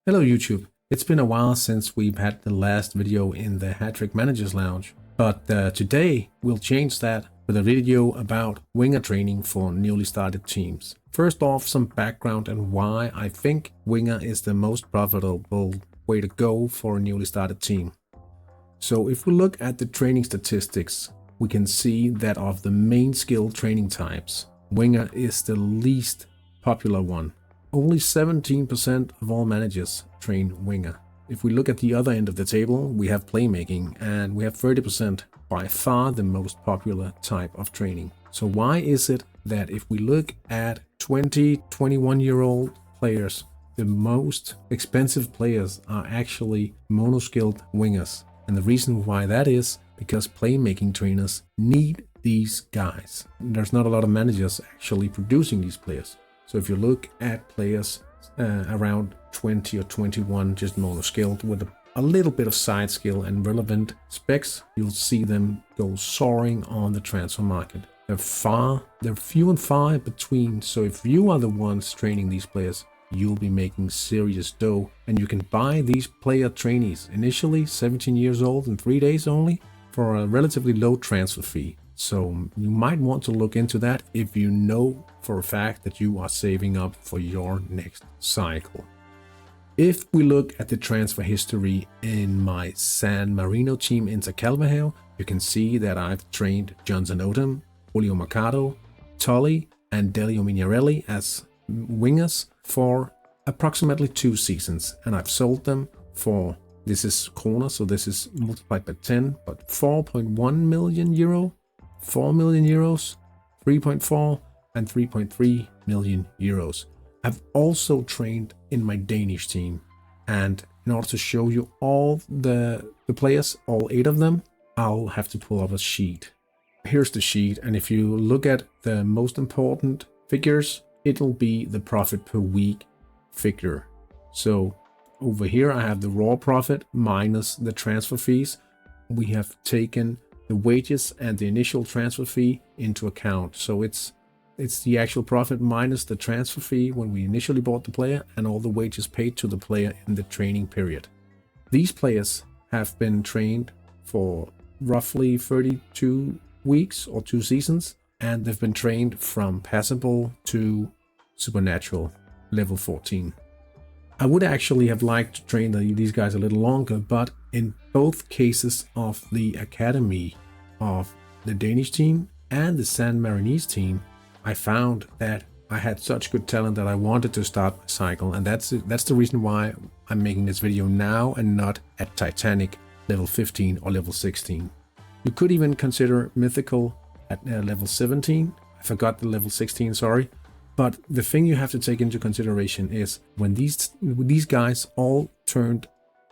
Hello YouTube, it's been a while since we've had the last video in the Hattrick Managers Lounge, but today we'll change that with a video about winger training for newly started teams. First off, some background and why I think winger is the most profitable way to go for a newly started team. So if we look at the training statistics, we can see that of the main skill training types, winger is the least popular one. Only 17% of all managers train winger. If we look at the other end of the table, we have playmaking, and we have 30%, by far the most popular type of training. So why is it that if we look at 20, 21-year-old players, the most expensive players are actually mono-skilled wingers? And the reason why that is because playmaking trainers need these guys. There's not a lot of managers actually producing these players. So if you look at players around 20 or 21, just mono-skilled with a little bit of side skill and relevant specs, you'll see them go soaring on the transfer market. They're few and far in between. So if you are the ones training these players, you'll be making serious dough, and you can buy these player trainees initially 17 years old in 3 days only for a relatively low transfer fee. So you might want to look into that if you know for a fact that you are saving up for your next cycle. If we look at the transfer history in my San Marino team Inter Calvajal, you can see that I've trained Johnson Odom, Julio Mercado, Tully, and Delio Mignarelli as wingers for approximately 2 seasons, and I've sold them for, this is kroner, so this is multiplied by 10, but 4.1 million euro. 4 million euros, 3.4 and 3.3 million euros. I've also trained in my Danish team, and in order to show you all the players, all 8 of them, I'll have to pull up a sheet. Here's the sheet, and if you look at the most important figures, it'll be the profit per week figure. So over here I have the raw profit minus the transfer fees. We have taken the wages and the initial transfer fee into account. So it's the actual profit minus the transfer fee when we initially bought the player and all the wages paid to the player in the training period. These players have been trained for roughly 32 weeks or 2 seasons, and they've been trained from passable to supernatural level 14. I would actually have liked to train these guys a little longer, but in both cases of the academy of the Danish team and the San Marinese team, I found that I had such good talent that I wanted to start my cycle, and that's the reason why I'm making this video now and not at Titanic level 15 or level 16. You could even consider mythical at level 17. I forgot the level 16, sorry. But the thing you have to take into consideration is when these guys all turned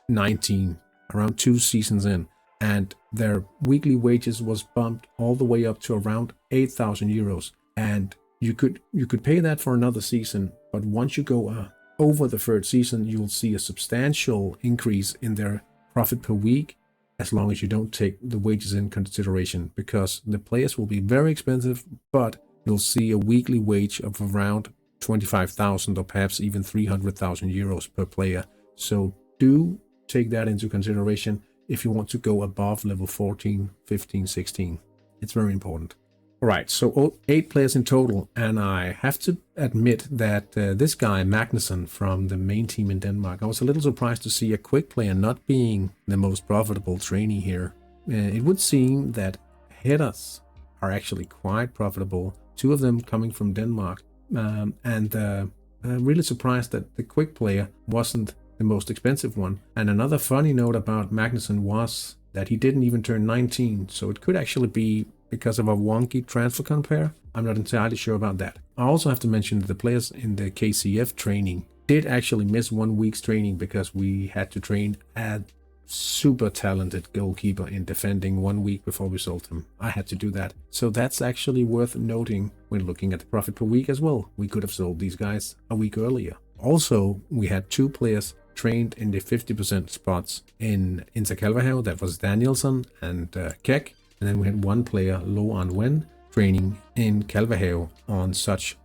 19 around 2 seasons in, and their weekly wages was bumped all the way up to around 8,000 euros. And you could pay that for another season, but once you go over the 3rd season, you'll see a substantial increase in their profit per week, as long as you don't take the wages in consideration, because the players will be very expensive, but you'll see a weekly wage of around 25,000 or perhaps even 300,000 euros per player. So do take that into consideration if you want to go above level 14, 15, 16. It's very important. All right, so 8 players in total, and I have to admit that this guy, Magnussen, from the main team in Denmark, I was a little surprised to see a quick player not being the most profitable trainee here. It would seem that headers are actually quite profitable, 2 of them coming from Denmark, and I'm really surprised that the quick player wasn't the most expensive one. And another funny note about Magnussen was that he didn't even turn 19, so it could actually be because of a wonky transfer compare. I'm not entirely sure about that. I also have to mention that the players in the KCF training did actually miss 1 week's training because we had to train a super talented goalkeeper in defending 1 week before we sold him. I had to do that. So that's actually worth noting when looking at the profit per week as well. We could have sold these guys a week earlier. Also, we had 2 players trained in the 50% spots in Inter Calvajal. That was Danielson and Keck. And then we had 1 player, Lo An Wen, training in Calvajal on such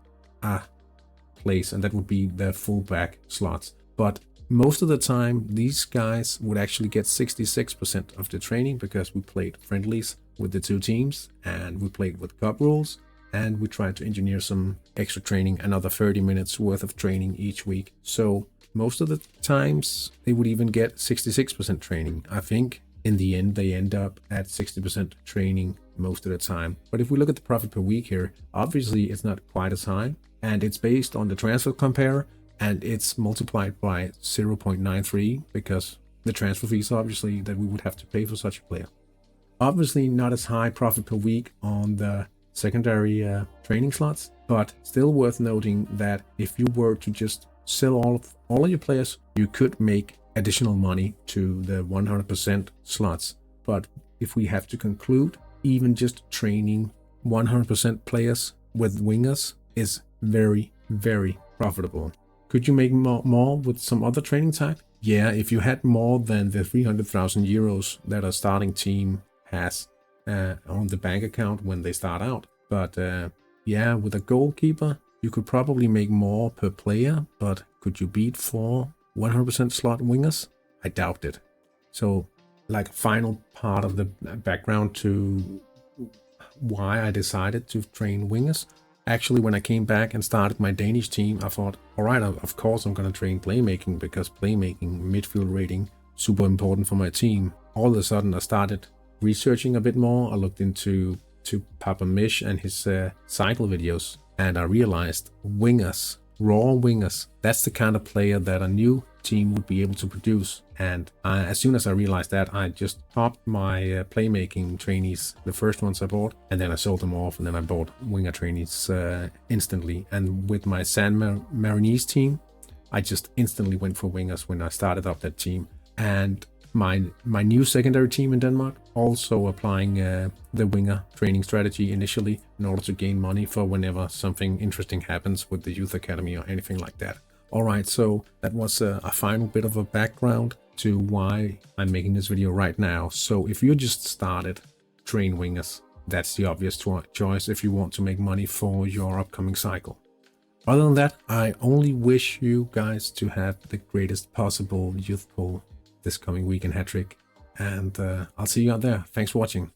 a place, and that would be the fullback slots. But most of the time, these guys would actually get 66% of the training because we played friendlies with the two teams and we played with cup rules and we tried to engineer some extra training, another 30 minutes worth of training each week. So most of the times they would even get 66% training. I think in the end, they end up at 60% training most of the time. But if we look at the profit per week here, obviously it's not quite as high, and it's based on the transfer compare, and it's multiplied by 0.93 because the transfer fees obviously that we would have to pay for such a player. Obviously not as high profit per week on the secondary training slots, but still worth noting that if you were to just sell all of your players, you could make additional money to the 100% slots. But if we have to conclude, even just training 100% players with wingers is very, very profitable. Could you make more with some other training type? Yeah, if you had more than the 300,000 euros that a starting team has on the bank account when they start out. But yeah, with a goalkeeper, you could probably make more per player, but could you beat 4 100% slot wingers? I doubt it. So, like a final part of the background to why I decided to train wingers. Actually, when I came back and started my Danish team, I thought, all right, of course I'm going to train playmaking because playmaking, midfield rating, super important for my team. All of a sudden, I started researching a bit more. I looked into Papa Mish and his cycle videos, and I realized wingers, raw wingers, that's the kind of player that a new team would be able to produce. And as soon as I realized that, I just popped my playmaking trainees, the first ones I bought, and then I sold them off, and then I bought winger trainees instantly. And with my San Marinese team, I just instantly went for wingers when I started up that team. And my new secondary team in Denmark also applying the winger training strategy initially in order to gain money for whenever something interesting happens with the youth academy or anything like that. All right, so that was a final bit of a background to why I'm making this video right now. So if you just started, train wingers. That's the obvious choice if you want to make money for your upcoming cycle. Other than that, I only wish you guys to have the greatest possible youth pool this coming week in Hattrick. And I'll see you out there. Thanks for watching.